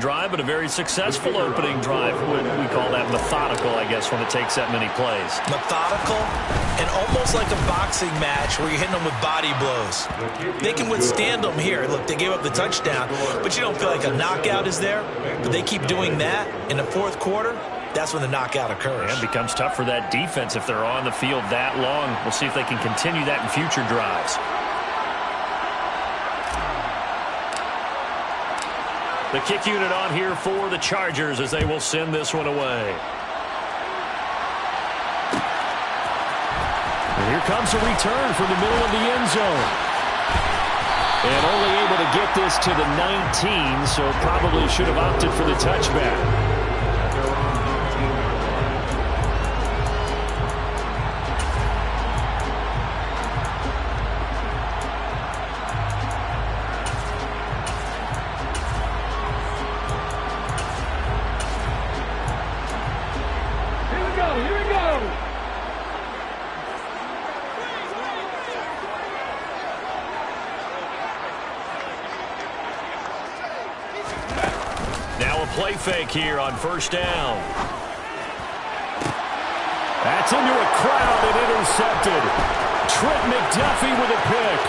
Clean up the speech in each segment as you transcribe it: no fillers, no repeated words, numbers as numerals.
drive, but a very successful opening drive. We call that methodical, I guess, when it takes that many plays. Methodical and almost like a boxing match where you're hitting them with body blows. They can withstand them here. Look, they gave up the touchdown, but you don't feel like a knockout is there. But they keep doing that in the fourth quarter. That's when the knockout occurs. And it becomes tough for that defense if they're on the field that long. We'll see if they can continue that in future drives. The kick unit on here for the Chargers as they will send this one away. And here comes a return from the middle of the end zone. And only able to get this to the 19, so probably should have opted for the touchback. Play fake here on first down. That's into a crowd and intercepted. Trent McDuffie with a pick.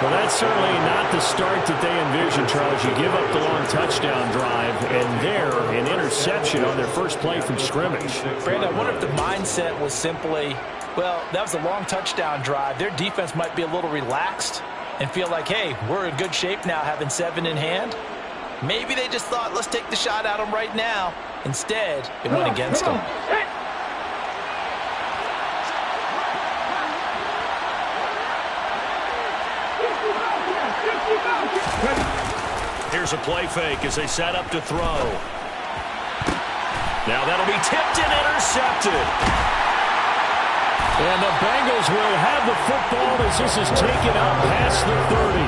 Well, that's certainly not the start that they envisioned, Charles. You give up the long touchdown drive, and there, an interception on their first play from scrimmage. Brandon, I wonder if the mindset was simply, well, that was a long touchdown drive. Their defense might be a little relaxed and feel like, hey, we're in good shape now having 7 in hand. Maybe they just thought, let's take the shot at them right now. Instead, it went against them. Here's a play fake as they set up to throw. Now that'll be tipped and intercepted. And the Bengals will have the football as this is taken up past the 30.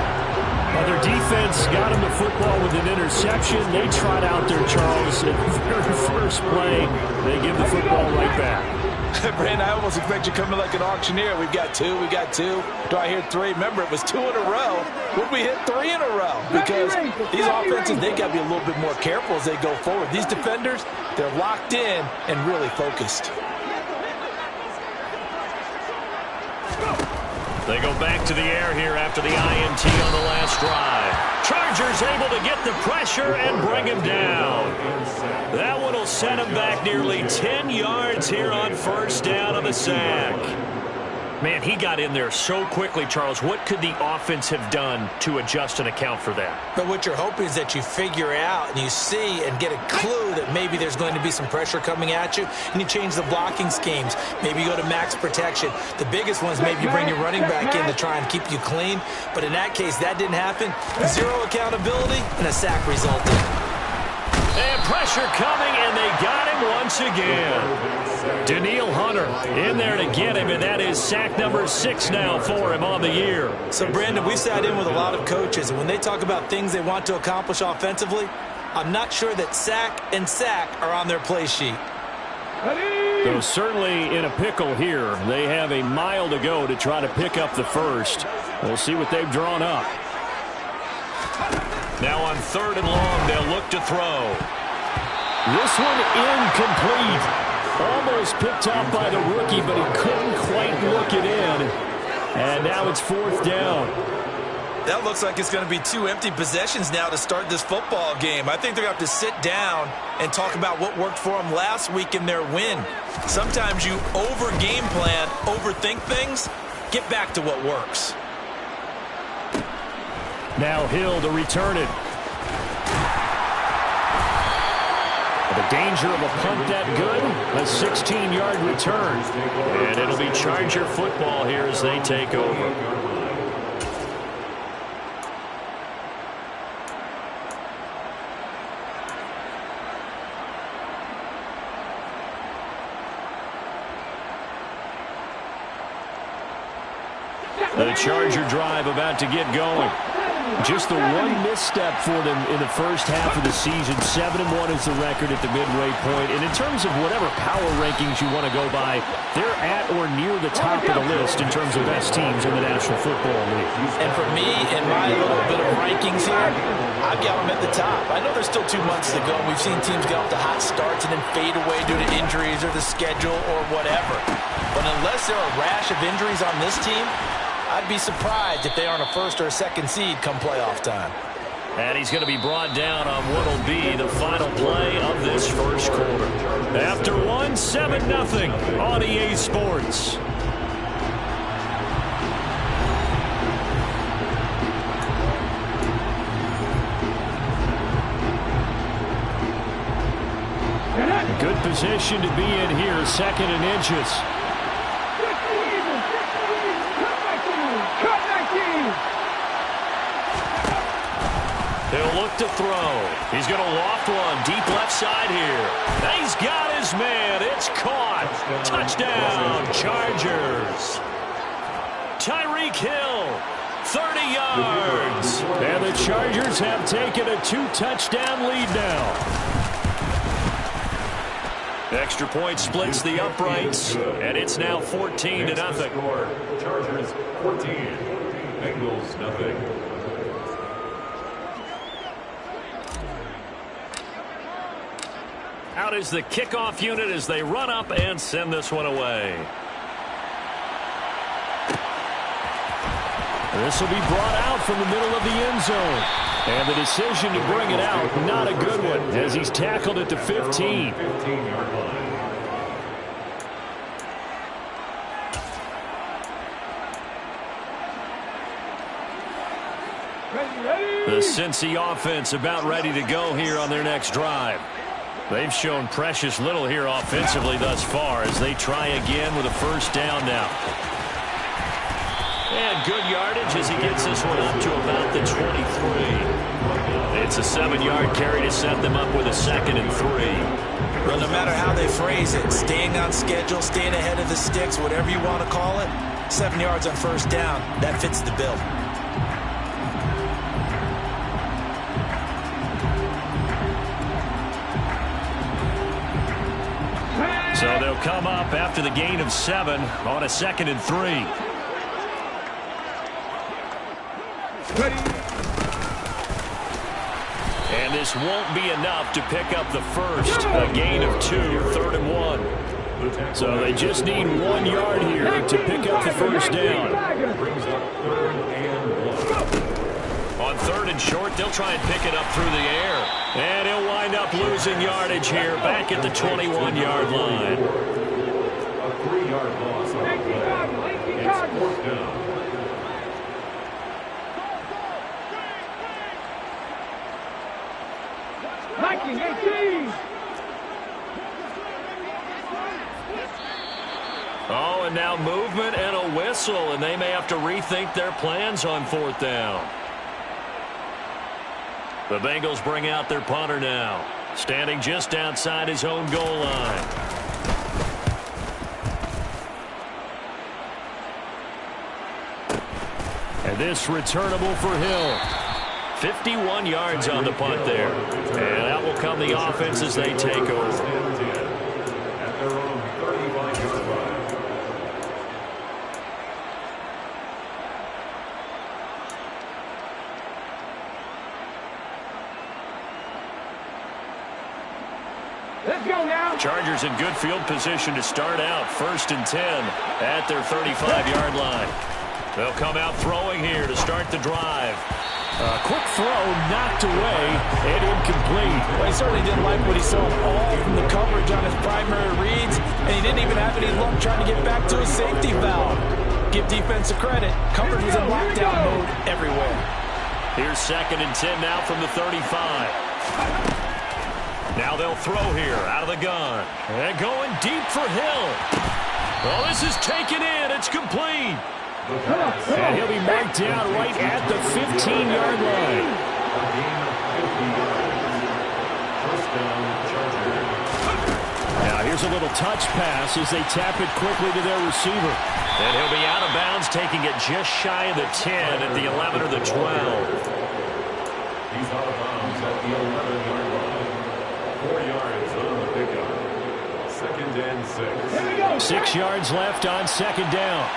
Now their defense got him the football with an interception. They trot out there, Charles, at the very first play. They give the football right back. Brandon, I almost expect you coming like an auctioneer. We've got 2, we got 2. Do I hear 3? Remember, it was 2 in a row. Would we hit 3 in a row? Because these offenses, they got to be a little bit more careful as they go forward. These defenders, they're locked in and really focused. They go back to the air here after the INT on the last drive. Chargers able to get the pressure and bring him down. That one will set him back nearly 10 yards here on first down on the sack. Man, he got in there so quickly, Charles. What could the offense have done to adjust and account for that? But what you're hoping is that you figure out and you see and get a clue that maybe there's going to be some pressure coming at you, and you change the blocking schemes. Maybe you go to max protection. The biggest one is maybe you bring your running back in to try and keep you clean. But in that case, that didn't happen. 0 accountability, and a sack resulted. And pressure coming, and they got him once again. Danielle Hunter in there to get him, and that is sack number 6 now for him on the year. So, Brandon, we sat in with a lot of coaches, and when they talk about things they want to accomplish offensively, I'm not sure that sack and sack are on their play sheet. So certainly in a pickle here. They have a mile to go to try to pick up the first. We'll see what they've drawn up. Now on 3rd and long, they'll look to throw. This one incomplete. Almost picked off by the rookie, but he couldn't quite look it in. And now it's 4th down. That looks like it's going to be 2 empty possessions now to start this football game. I think they're going to have to sit down and talk about what worked for them last week in their win. Sometimes you over-game plan, overthink things. Get back to what works. Now Hill to return it. The danger of a punt that good, a 16-yard return. And it'll be Charger football here as they take over. The Charger drive about to get going. Just the one misstep for them in the first half of the season. 7-1 is the record at the midway point. And in terms of whatever power rankings you want to go by, they're at or near the top of the list in terms of best teams in the National Football League. And for me, in my little bit of rankings here, I've got them at the top. I know there's still 2 months to go. We've seen teams get off to hot starts and then fade away due to injuries or the schedule or whatever. But unless there are a rash of injuries on this team, I'd be surprised if they aren't a first or a second seed come playoff time. And he's going to be brought down on what will be the final play of this first quarter. After 1, 7-0 on EA Sports. Good position to be in here, 2nd and inches. He'll look to throw. He's going to loft one deep left side here. He's got his man. It's caught. Touchdown, Chargers. Tyreek Hill, 30 yards. And the Chargers have taken a 2-touchdown lead now. Extra point splits the uprights, and it's now 14-0. Chargers 14, Bengals nothing. Out is the kickoff unit as they run up and send this one away. This will be brought out from the middle of the end zone. And the decision to bring it out, not a good one, as he's tackled at the 15. 15-yard line. The Cincy offense about ready to go here on their next drive. They've shown precious little here offensively thus far as they try again with a first down now. And good yardage as he gets this one up to about the 23. It's a 7-yard carry to set them up with a 2nd and 3. Well, no matter how they phrase it, staying on schedule, staying ahead of the sticks, whatever you want to call it, 7 yards on first down, that fits the bill. So they'll come up after the gain of 7 on a 2nd and 3. And this won't be enough to pick up the first. A gain of 2, 3rd and 1. So they just need 1 yard here to pick up the first down. On 3rd and short, they'll try and pick it up through the air. And he'll wind up losing yardage here back at the 21-yard line. A 3-yard loss on the play. It's 4th down. Oh, and now movement and a whistle, and they may have to rethink their plans on 4th down. The Bengals bring out their punter now, standing just outside his own goal line. And this returnable for Hill. 51 yards on the punt there. And that will come the offense as they take over. At their own 35-yard line. Let's go now. Chargers in good field position to start out. 1st and 10 at their 35-yard line. They'll come out throwing here to start the drive. A quick throw knocked away and incomplete. Well, he certainly didn't like what he saw all from the coverage on his primary reads, and he didn't even have any luck trying to get back to his safety valve. Give defense a credit. Coverage was in lockdown mode everywhere. Here's 2nd and 10 now from the 35. Now they'll throw here out of the gun. And going deep for Hill. Well, this is taken in. It's complete. And he'll be marked down right at the 15-yard line. Now here's a little touch pass as they tap it quickly to their receiver. And he'll be out of bounds, taking it just shy of the 10 at the 11 or the 12. He's out of bounds at the 11-yard line. 4 yards on the pickup. 2nd and 6. 6 yards left on 2nd down.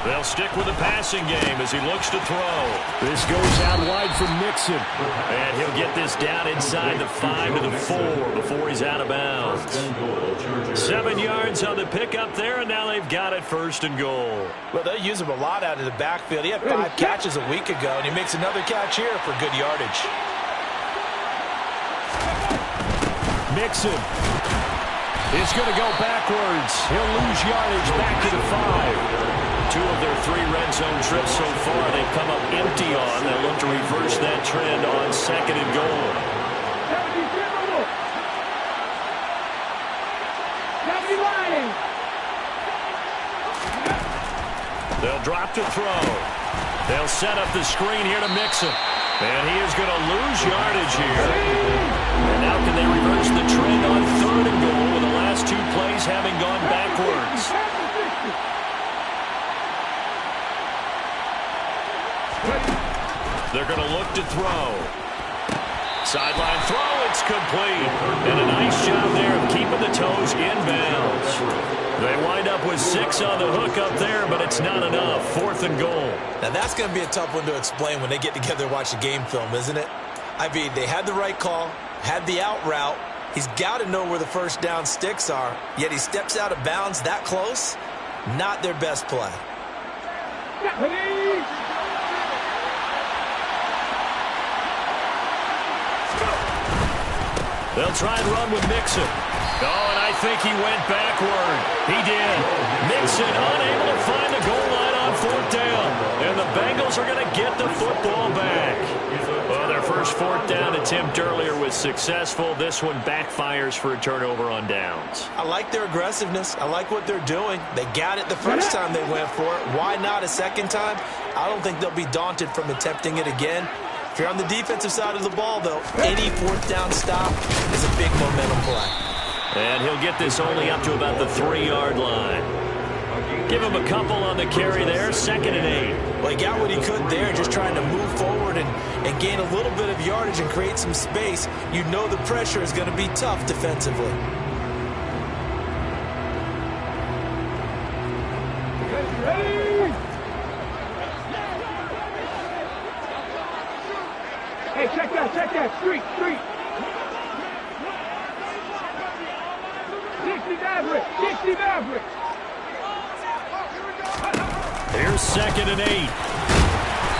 They'll stick with the passing game as he looks to throw. This goes out wide for Mixon. And he'll get this down inside the 5 to the 4 before he's out of bounds. 7 yards on the pickup there, and now they've got it 1st and goal. Well, they use him a lot out of the backfield. He had 5 catches a week ago, and he makes another catch here for good yardage. Mixon is going to go backwards. He'll lose yardage back to the 5. 2 of their 3 red zone trips so far they've come up empty on. They'll look to reverse that trend on 2nd and goal. They'll drop to throw. They'll set up the screen here to Mixon. And he is going to lose yardage here. And now can they reverse the trend on 3rd and goal with the last 2 plays having gone backwards? They're going to look to throw. Sideline throw, it's complete. And a nice job there of keeping the toes inbounds. They wind up with 6 on the hook up there, but it's not enough. 4th and goal. Now, that's going to be a tough one to explain when they get together and watch the game film, isn't it? I mean, they had the right call, had the out route. He's got to know where the 1st down sticks are, yet he steps out of bounds that close. Not their best play. They'll try and run with Mixon. Oh, and I think he went backward. He did. Mixon unable to find the goal line on 4th down. And the Bengals are going to get the football back. Well, their first 4th down attempt earlier was successful. This one backfires for a turnover on downs. I like their aggressiveness. I like what they're doing. They got it the first time they went for it. Why not a second time? I don't think they'll be daunted from attempting it again. If you're on the defensive side of the ball, though, any 4th down stop is a big momentum play. And he'll get this only up to about the 3-yard line. Give him a couple on the carry there, 2nd and 8. Well, he got what he could there, just trying to move forward and gain a little bit of yardage and create some space. You know the pressure is going to be tough defensively. Hey, check that, street. Dixie Maverick. Here's 2nd and 8.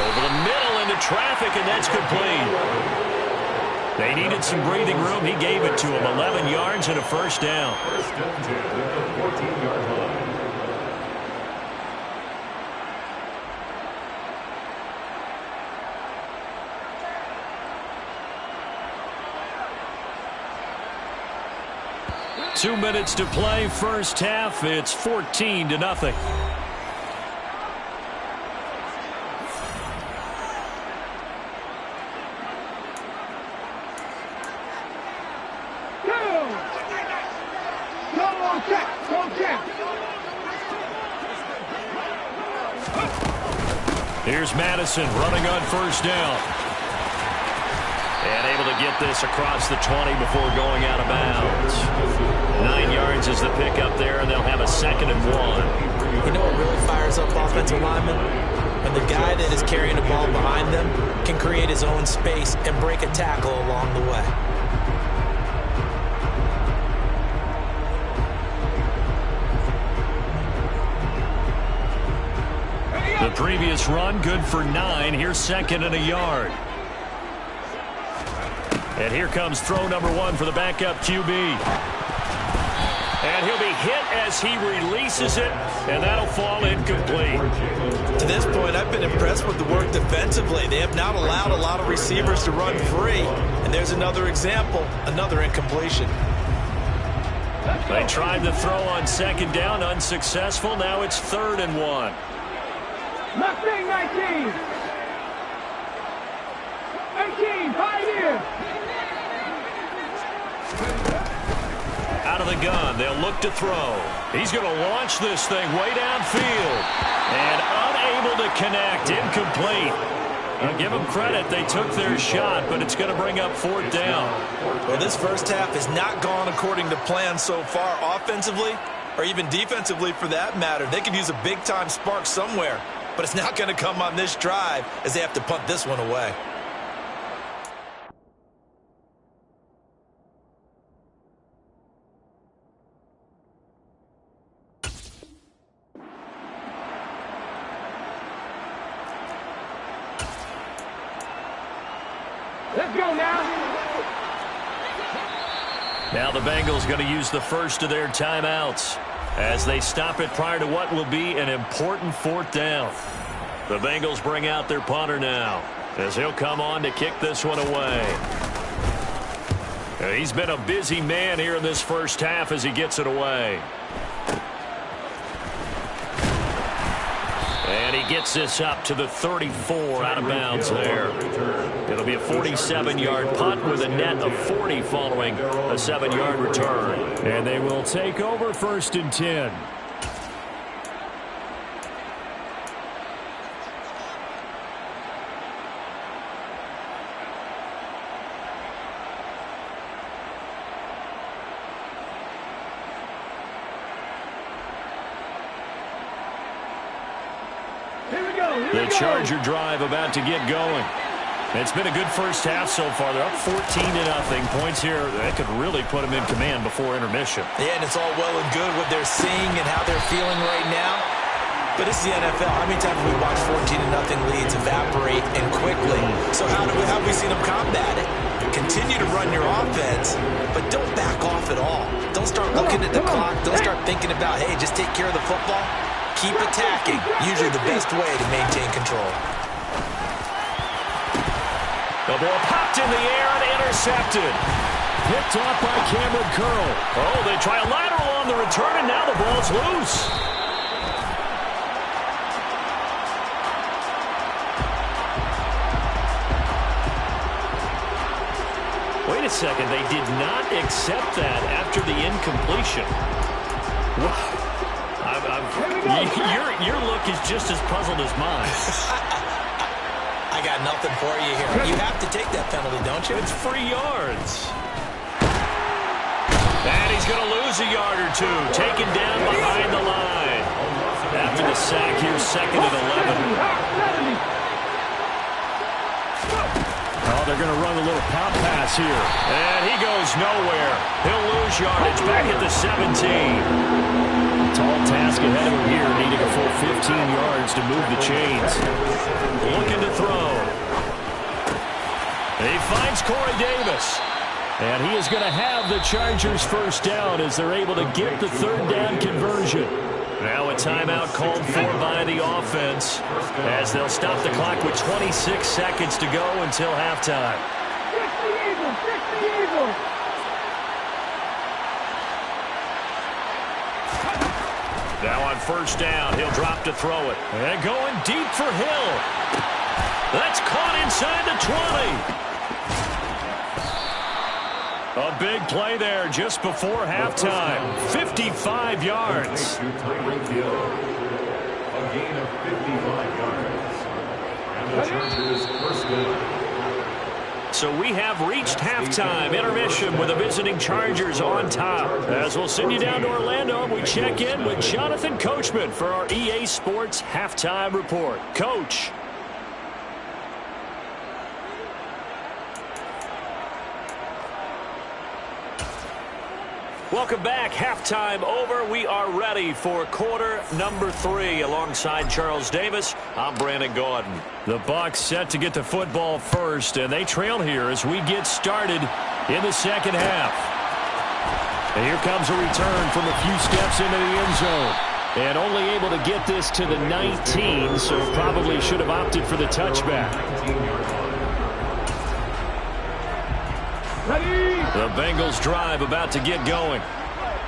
Over the middle into traffic, and that's complete. They needed some breathing room. He gave it to him. 11 yards and a 1st down. 1st and 10 at the 14-yard line. Two minutes to play, first half. It's 14-0. Here's Madison running on 1st down. And able to get this across the 20 before going out of bounds. 9 yards is the pickup there, and they'll have a 2nd and 1. You know what really fires up offensive linemen? When the guy that is carrying the ball behind them can create his own space and break a tackle along the way. The previous run, good for 9. Here's 2nd and a yard. And here comes throw number 1 for the backup QB. And he'll be hit as he releases it, and that'll fall incomplete. To this point, I've been impressed with the work defensively. They have not allowed a lot of receivers to run free. And there's another example, another incompletion. They tried the throw on 2nd down, unsuccessful. Now it's 3rd and 1. Mustang 19. 18, Pioneer. Out of the gun, they'll look to throw. He's going to launch this thing way downfield. And unable to connect. Incomplete. I'll give them credit. They took their shot, but it's going to bring up 4th down. Well, this first half has not gone according to plan so far offensively or even defensively for that matter. They could use a big-time spark somewhere, but it's not going to come on this drive as they have to punt this one away. Let's go now. Now the Bengals going to use the first of their timeouts as they stop it prior to what will be an important 4th down. The Bengals bring out their punter now as he'll come on to kick this one away. He's been a busy man here in this first half as he gets it away. And he gets this up to the 34 out of bounds there. It'll be a 47-yard punt with a net of 40 following a 7-yard return. And they will take over 1st and 10. The Charger drive about to get going. It's been a good first half so far. They're up 14-0. Points here that could really put them in command before intermission. Yeah, and it's all well and good what they're seeing and how they're feeling right now. But this is the NFL. How many times have we watched 14-0 leads evaporate and quickly? So how have we seen them combat it? Continue to run your offense, but don't back off at all. Don't start looking at the clock. Don't start thinking about, hey, just take care of the football. Keep attacking. Usually the best way to maintain control. The ball popped in the air and intercepted. Picked off by Cameron Curl. Oh, they try a lateral on the return, and now the ball's loose. Wait a second. They did not accept that after the incompletion. Wow. Your look is just as puzzled as mine. I got nothing for you here. You have to take that penalty, don't you? It's free yards. And he's going to lose a yard or two. Taken down behind the line. After the sack here, 2nd and 11. Oh, they're going to run a little pop pass here. And he goes nowhere. He'll lose yardage back at the 17. Tall task ahead of him here, needing a full 15 yards to move the chains. Looking to throw. He finds Corey Davis. And he is going to have the Chargers first down as they're able to get the 3rd down conversion. Now a timeout called for by the offense as they'll stop the clock with 26 seconds to go until halftime. Fix the Eagles! Fix the Eagles! Now on 1st down, he'll drop to throw it. And going deep for Hill. That's caught inside the 20. A big play there just before halftime. 55 yards. A gain of 55 yards. And the Chargers first down. So we have reached halftime. Intermission with the visiting Chargers on top. As we'll send you down to Orlando, we check in with Jonathan Coachman for our EA Sports Halftime Report. Coach. Welcome back. Halftime over. We are ready for quarter number 3. Alongside Charles Davis, I'm Brandon Gaudin. The Bucs set to get the football first, and they trail here as we get started in the second half. And here comes a return from a few steps into the end zone. And only able to get this to the 19, so probably should have opted for the touchback. The Bengals drive about to get going.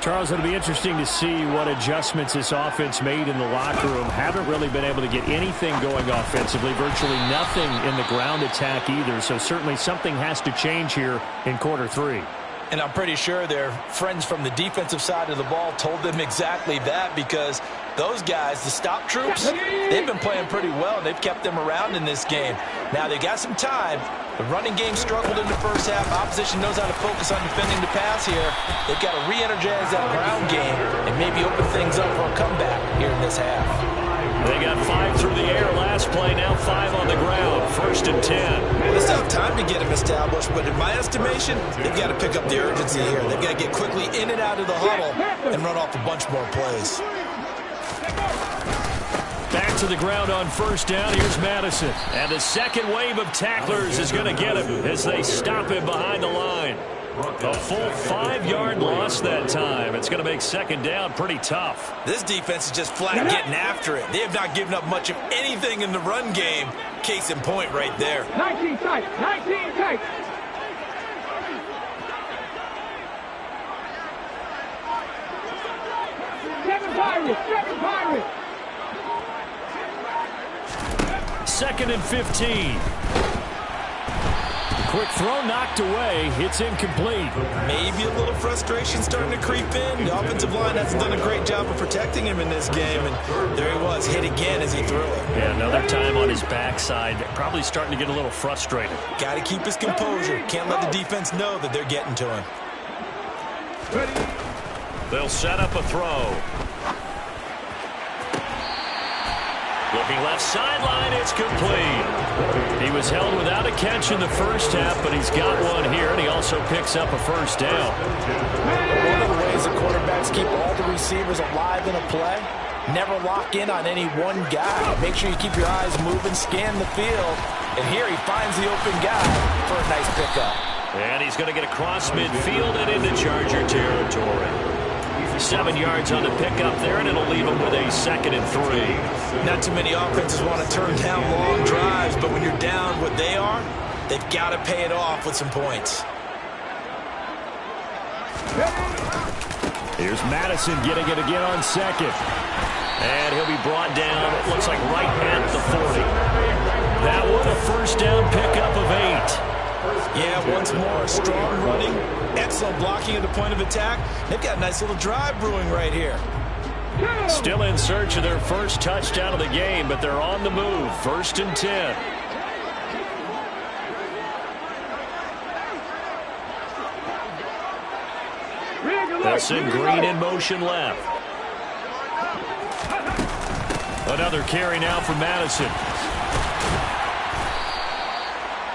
Charles, it'll be interesting to see what adjustments this offense made in the locker room. Haven't really been able to get anything going offensively, virtually nothing in the ground attack either, so certainly something has to change here in quarter 3. And I'm pretty sure their friends from the defensive side of the ball told them exactly that, because those guys, the stop troops, they've been playing pretty well. They've kept them around in this game. Now, they got some time. The running game struggled in the first half. Opposition knows how to focus on defending the pass here. They've got to re-energize that ground game and maybe open things up for a comeback here in this half. They got 5 through the air last play, now 5 on the ground. 1st and 10. Well, they still have time to get them established, but in my estimation, they've got to pick up the urgency here. They've got to get quickly in and out of the huddle and run off a bunch more plays. Back to the ground on 1st down. Here's Madison. And the second wave of tacklers is going to get him as they stop him behind the line. A full 5-yard loss that time. It's going to make 2nd down pretty tough. This defense is just flat getting after it. They have not given up much of anything in the run game. Case in point right there. 19 tight. 19 tight. Seven Pirates. 2nd and 15. Quick throw knocked away. It's incomplete. Maybe a little frustration starting to creep in. The offensive line hasn't done a great job of protecting him in this game, and there he was, hit again as he threw it. Yeah, another time on his backside. Probably starting to get a little frustrated. Got to keep his composure. Can't let the defense know that they're getting to him. They'll set up a throw. Looking left sideline, it's complete. He was held without a catch in the first half, but he's got one here, and he also picks up a 1st down. One of the ways the quarterbacks keep all the receivers alive in a play, never lock in on any one guy. Make sure you keep your eyes moving, scan the field, and here he finds the open guy for a nice pickup. And he's going to get across midfield and into Charger territory. 7 yards on the pickup there, and it'll leave him with a 2nd and 3. Not too many offenses want to turn down long drives, but when you're down what they are, they've got to pay it off with some points. Here's Madison getting it again on 2nd. And he'll be brought down, it looks like right at the 40. That one a 1st down pickup of 8. Yeah, once more, strong running, excellent blocking at the point of attack. They've got a nice little drive brewing right here. Still in search of their first touchdown of the game, but they're on the move. 1st and 10. They'll send Green in motion left. Another carry now for Madison.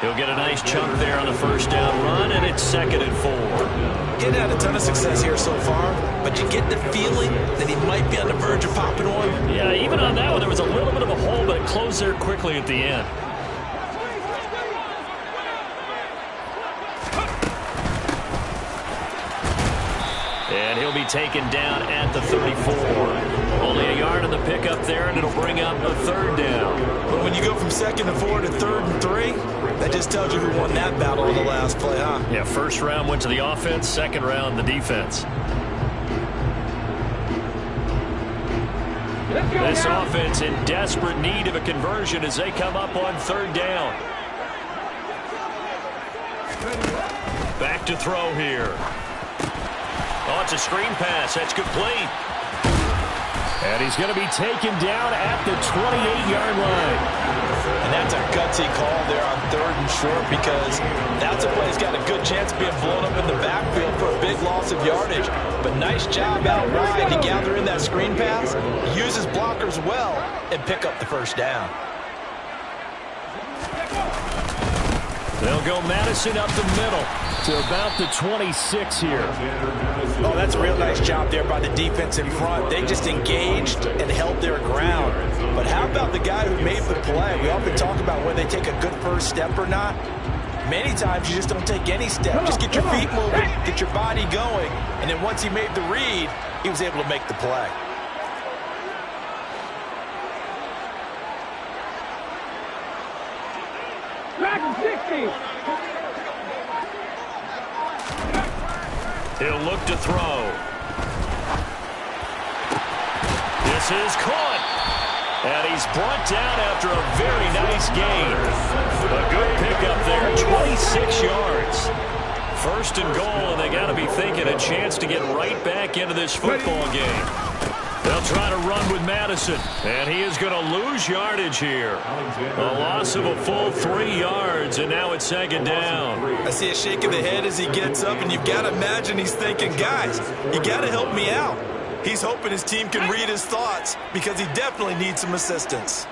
He'll get a nice chunk there on the 1st down run, and it's 2nd and 4. He's had a ton of success here so far, but you get the feeling that he might be on the verge of popping one. Yeah, even on that one, there was a little bit of a hole, but it closed there quickly at the end. And he'll be taken down at the 34. Only a yard on the pickup there, and it'll bring up a 3rd down. But when you go from 2nd and 4 to 3rd and 3, that just tells you who won that battle in the last play, huh? Yeah, 1st round went to the offense, 2nd round the defense. This offense in desperate need of a conversion as they come up on 3rd down. Back to throw here. Oh, it's a screen pass. That's complete. And he's going to be taken down at the 28-yard line. And that's a gutsy call there on 3rd and short, because that's a play that's got a good chance of being blown up in the backfield for a big loss of yardage. But nice job out wide to gather in that screen pass, use his blockers well, and pick up the 1st down. They'll go Madison up the middle to about the 26 here. Oh, that's a real nice job there by the defense in front. They just engaged and held their ground. But how about the guy who made the play? We often talk about whether they take a good 1st step or not. Many times you just don't take any step. Just get your feet moving, get your body going, and then once he made the read, he was able to make the play. He'll look to throw. This is caught. And he's brought down after a very nice gain. A good pickup there, 26 yards. First and goal, and they got to be thinking a chance to get right back into this football game. They'll try to run with Madison, and he is going to lose yardage here. A loss of a full 3 yards, and now it's second down. I see a shake of the head as he gets up, and you've got to imagine he's thinking, guys, you got to help me out. He's hoping his team can read his thoughts because he definitely needs some assistance.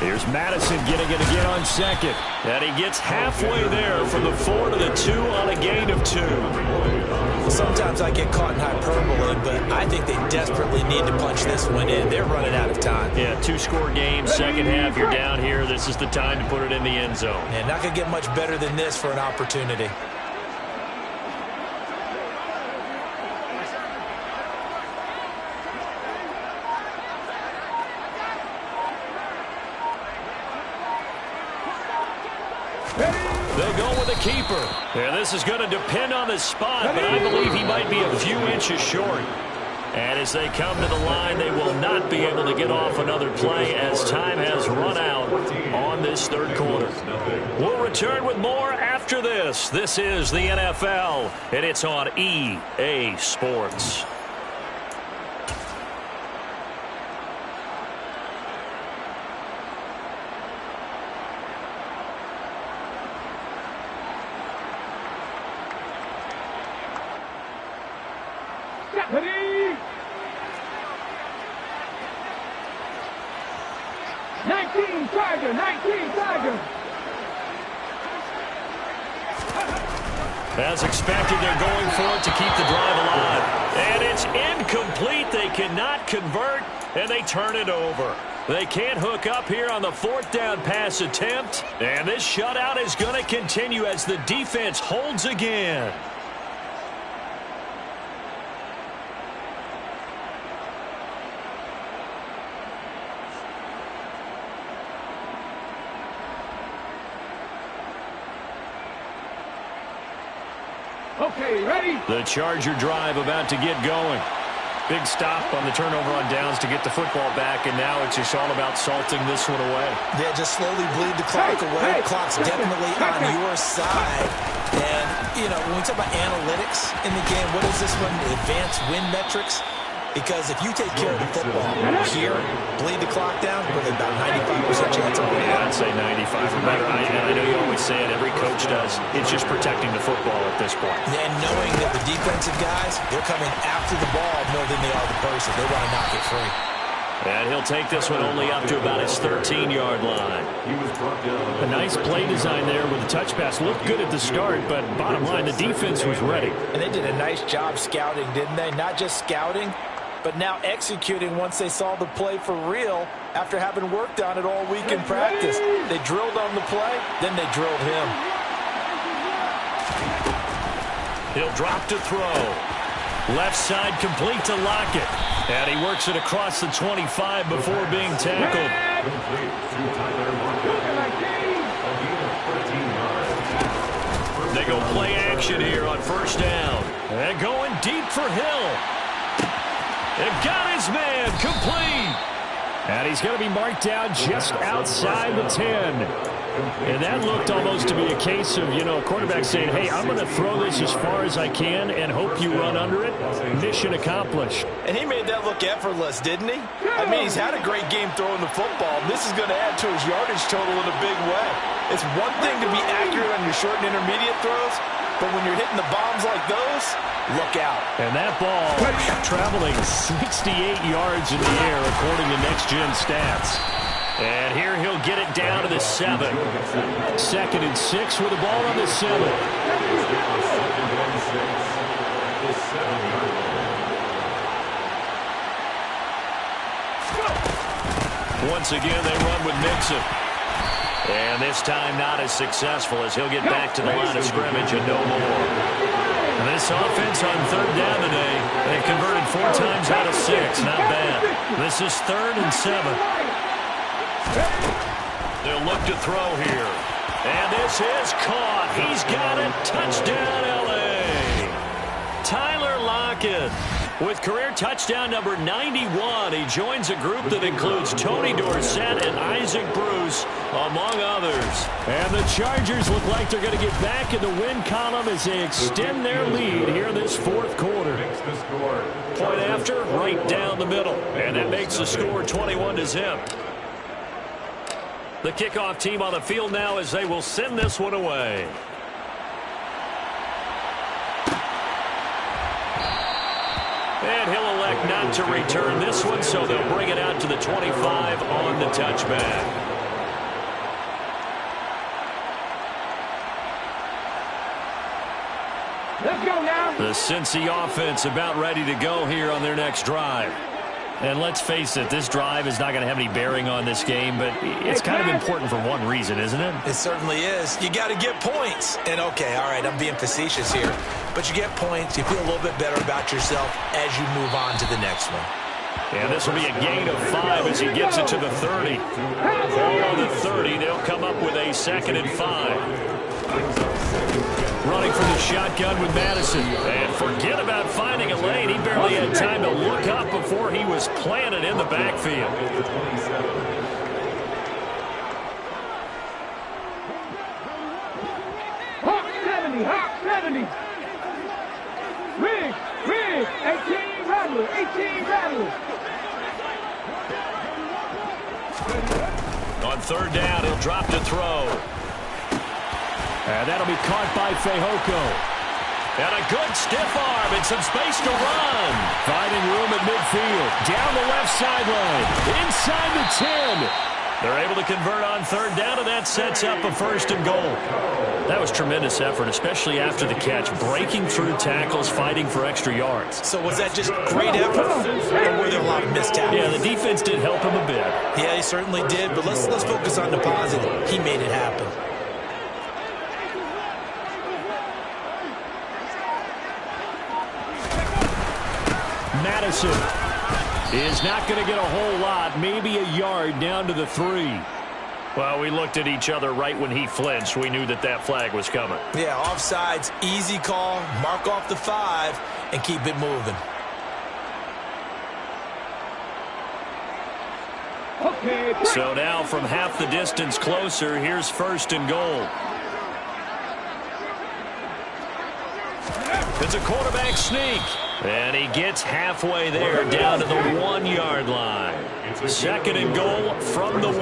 Here's Madison getting it again on second. And he gets halfway there from the 4 to the 2 on a gain of 2. Sometimes I get caught in hyperbole, but I think they desperately need to punch this one in. They're running out of time. Yeah, 2-score game, second half, you're down here. This is the time to put it in the end zone. And not going to get much better than this for an opportunity. They'll go with a keeper. And this is going to depend on the spot, but I believe he might be a few inches short. And as they come to the line, they will not be able to get off another play as time has run out on this third quarter. We'll return with more after this. This is the NFL, and it's on EA Sports. Ready? 19 Tiger, 19 Tiger. As expected, they're going for it to keep the drive alive. And it's incomplete. They cannot convert, and they turn it over. They can't hook up here on the 4th down pass attempt. And this shutout is going to continue as the defense holds again. Okay, ready? The Charger drive about to get going. Big stop on the turnover on downs to get the football back, and now it's just all about salting this one away. Yeah, just slowly bleed the clock away. Clock's definitely on your side. And, you know, when we talk about analytics in the game, what is this one? Advanced win metrics? Because if you take care of the football here, bleed the clock down, with about 95% chance of winning. Yeah, I'd say 95 or better. I know you always say it, every coach does. It's just protecting the football at this point. And knowing that the defensive guys, they're coming after the ball more than they are the person. They want to knock it free. And he'll take this one only up to about his 13-yard line. A nice play design there with the touch pass. Looked good at the start, but bottom line, the defense was ready. And they did a nice job scouting, didn't they? Not just scouting, but now executing once they saw the play for real after having worked on it all week in practice. They drilled on the play, then they drilled him. He'll drop to throw. Left side complete to Lockett. And he works it across the 25 before being tackled. They go play action here on first down. And going deep for Hill. And got his man complete. And he's going to be marked down just outside the 10. And that looked almost to be a case of, you know, quarterback saying, hey, I'm going to throw this as far as I can and hope you run under it. Mission accomplished. And he made that look effortless, didn't he? I mean, he's had a great game throwing the football. This is going to add to his yardage total in a big way. It's one thing to be accurate on your short and intermediate throws, but when you're hitting the bombs like those, look out. And that ball traveling 68 yards in the air according to Next Gen Stats. And here he'll get it down to the 7. 2nd and 6 with the ball on the 7. Once again, they run with Mixon. And this time not as successful as he'll get back to the line of scrimmage and no more. This offense on 3rd down today, they've converted 4 times out of 6. Not bad. This is 3rd and 7. They'll look to throw here. And this is caught. He's got it. Touchdown, L.A. Tyler Lockett. With career touchdown number 91, he joins a group that includes Tony Dorsett and Isaac Bruce, among others. And the Chargers look like they're going to get back in the win column as they extend their lead here in this fourth quarter. Point after, right down the middle. And that makes the score 21-0. The kickoff team on the field now as they will send this one away. And he'll elect not to return this one, so they'll bring it out to the 25 on the touchback. Let's go now. The Cincy offense about ready to go here on their next drive. And let's face it, this drive is not going to have any bearing on this game, but it's kind of important for one reason, isn't it? It certainly is. You got to get points. And, okay, all right, I'm being facetious here. But you get points, you feel a little bit better about yourself as you move on to the next one. And this will be a gain of 5 as he gets it to the 30. Ball on the 30, they'll come up with a 2nd and 5. Running from the shotgun with Madison. And forget about finding a lane. He barely had time to look up before he was planted in the backfield. Hawk 70, Hawk 70. Rig, 18 Rattler, 18 Rattler. On 3rd down, he'll drop to throw. And that'll be caught by Fehoko. And a good stiff arm and some space to run. Finding room at midfield. Down the left sideline. Inside the 10. They're able to convert on 3rd down, and that sets up a 1st and goal. That was tremendous effort, especially after the catch. Breaking through tackles, fighting for extra yards. So was that just great effort, or were there a lot of missed tackles? Yeah, the defense did help him a bit. Yeah, he certainly did, but let's focus on the positive. He made it happen. Madison is not going to get a whole lot, maybe a yard down to the 3. Well, we looked at each other right when he flinched. We knew that that flag was coming. Yeah, offsides, easy call, mark off the 5, and keep it moving. Okay. So now from half the distance closer, here's 1st and goal. It's a quarterback sneak. And he gets halfway there, down to the 1-yard line. 2nd and goal from the 1.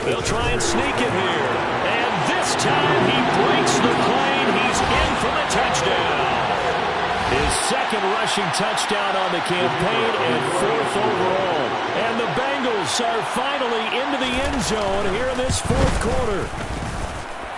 They'll try and sneak it here. And this time he breaks the plane. He's in for the touchdown. His 2nd rushing touchdown on the campaign and 4th overall. And the Bengals are finally into the end zone here in this 4th quarter.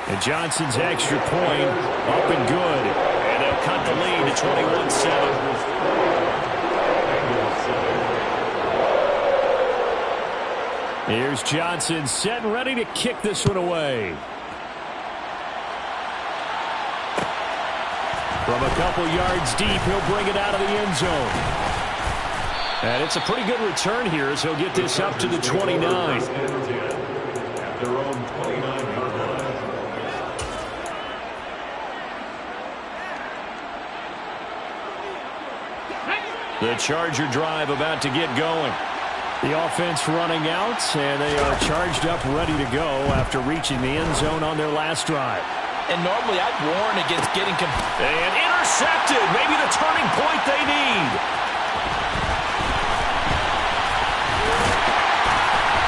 And Johnson's extra point up and good. And they'll cut the lead to 21-7. Here's Johnson set and ready to kick this one away. From a couple yards deep, he'll bring it out of the end zone. And it's a pretty good return here as he'll get this up to the 29. At their own 29-yard line. The Charger drive about to get going. The offense running out, and they are charged up, ready to go after reaching the end zone on their last drive. And normally I'd warn against getting... And intercepted. Maybe the turning point they need.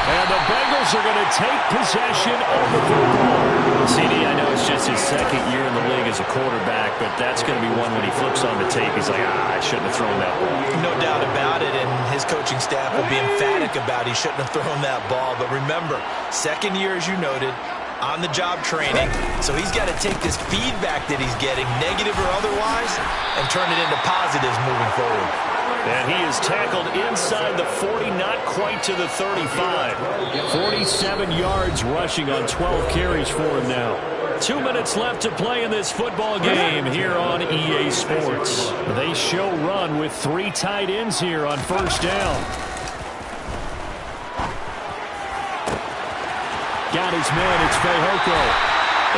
And the Bengals are going to take possession of the football. CD, I know it's just his 2nd year in the league as a quarterback, but that's going to be one when he flips on the tape, he's like, I shouldn't have thrown that ball. No doubt about it, and his coaching staff will be emphatic about he shouldn't have thrown that ball. But remember, 2nd year, as you noted, on-the-job training, so he's got to take this feedback that he's getting, negative or otherwise, and turn it into positives moving forward. And he is tackled inside the 40, not quite to the 35. 47 yards rushing on 12 carries for him now. 2 minutes left to play in this football game here on EA Sports. They show run with 3 tight ends here on 1st down. Got his man, it's Fehoko.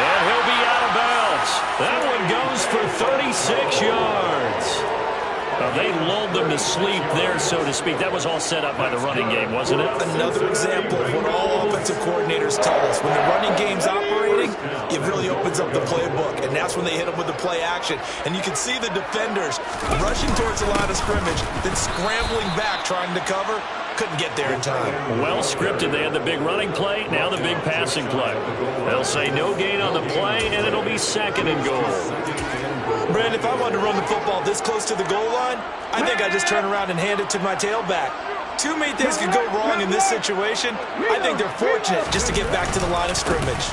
And he'll be out of bounds. That one goes for 36 yards. They lulled them to sleep there, so to speak. That was all set up by the running game, wasn't it? Another example of what all offensive coordinators tell us. When the running game's operating, it really opens up the playbook, and that's when they hit them with the play action. And you can see the defenders rushing towards the line of scrimmage, then scrambling back trying to cover. Couldn't get there in time. Well scripted. They had the big running play, now the big passing play. They'll say no gain on the play, and it'll be second and goal. Brandon, if I wanted to run the football this close to the goal line, I think I'd just turn around and hand it to my tailback. Too many things could go wrong in this situation. I think they're fortunate just to get back to the line of scrimmage.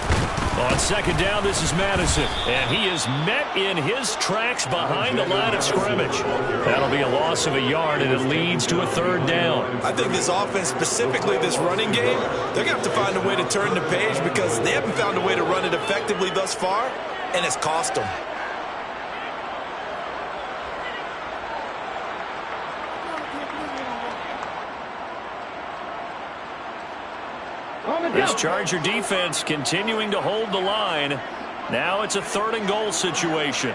On second down, this is Madison, and he is met in his tracks behind the line of scrimmage. That'll be a loss of a yard, and it leads to a third down. I think this offense, specifically this running game, they're going to have to find a way to turn the page because they haven't found a way to run it effectively thus far, and it's cost them. This Charger defense continuing to hold the line. Now it's a third and goal situation.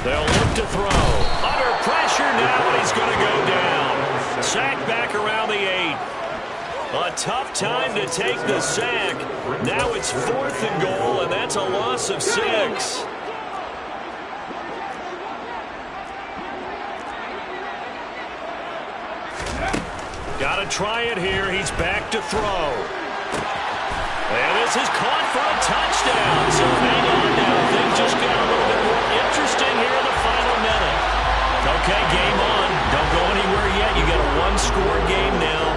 They'll look to throw. Under pressure now, and he's going to go down. Sack back around the 8. A tough time to take the sack. Now it's fourth and goal, and that's a loss of 6. Got to try it here. He's back to throw. And this is caught for a touchdown. So hang on now. Things just got a little bit more interesting here in the final minute. Okay, game on. Don't go anywhere yet. You got a one-score game now.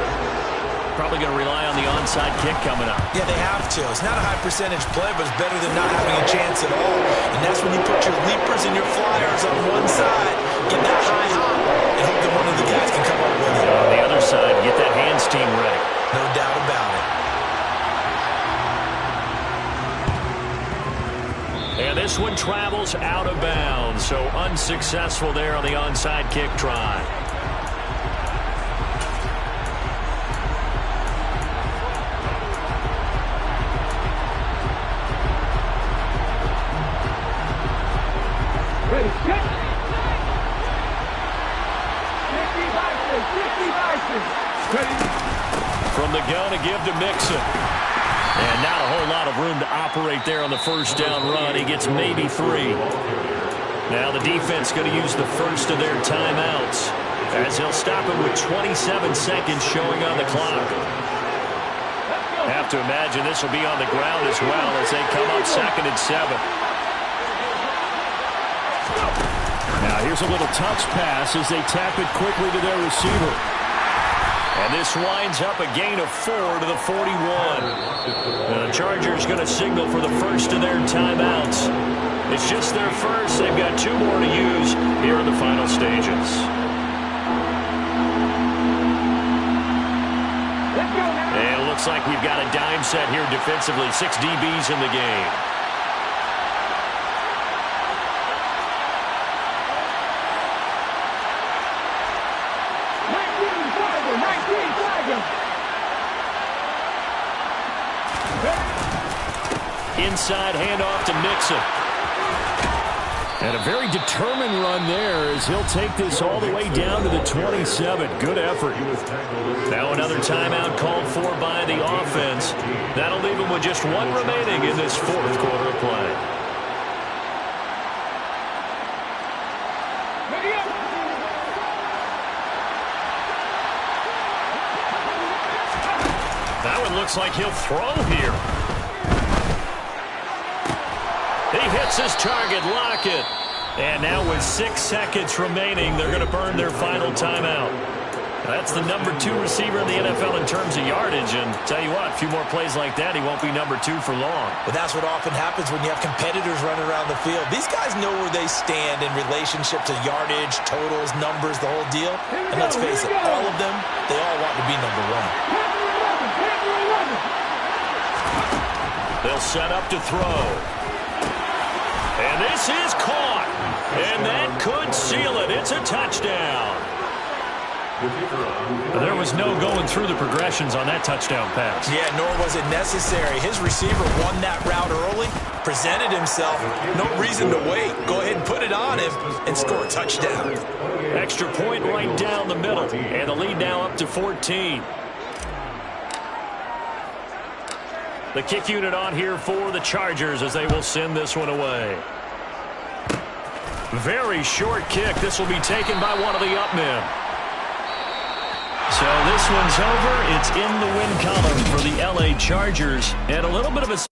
Probably going to rely on the onside kick coming up. Yeah, they have to. It's not a high-percentage play, but it's better than not having a chance at all. And that's when you put your leapers and your flyers on one side, get that high hop, and hope that one of the guys can come up with it. On the other side, get that hands team ready. No doubt about it. And this one travels out of bounds, so unsuccessful there on the onside kick try. Ready, set. 50 Ready. From the gun to give to Mixon. And not a whole lot of room to operate there on the first down run. He gets maybe 3. Now the defense going to use the first of their timeouts as he'll stop it with 27 seconds showing on the clock. Have to imagine this will be on the ground as well as they come up 2nd and 7. Now here's a little touch pass as they tap it quickly to their receiver. And this winds up a gain of 4 to the 41. And the Chargers going to signal for the first of their timeouts. It's just their first. They've got 2 more to use here in the final stages. And it looks like we've got a dime set here defensively. 6 DBs in the game. Inside handoff to Mixon. And a very determined run there as he'll take this all the way down to the 27. Good effort. Now another timeout called for by the offense. That'll leave him with just 1 remaining in this 4th quarter of play. That one looks like he'll throw here. He hits his target, Lockett. And now with 6 seconds remaining, they're going to burn their final timeout. That's the number 2 receiver in the NFL in terms of yardage. And tell you what, a few more plays like that, he won't be number 2 for long. But that's what often happens when you have competitors running around the field. These guys know where they stand in relationship to yardage, totals, numbers, the whole deal. And let's face it, all of them, they all want to be number 1. They'll set up to throw. And this is caught. And that could seal it. It's a touchdown. There was no going through the progressions on that touchdown pass. Yeah, nor was it necessary. His receiver won that route early, presented himself. No reason to wait. Go ahead and put it on him and score a touchdown. Extra point right down the middle. And the lead now up to 14. The kick unit on here for the Chargers as they will send this one away. Very short kick. This will be taken by one of the up men. So this one's over. It's in the win column for the LA Chargers. And a little bit of a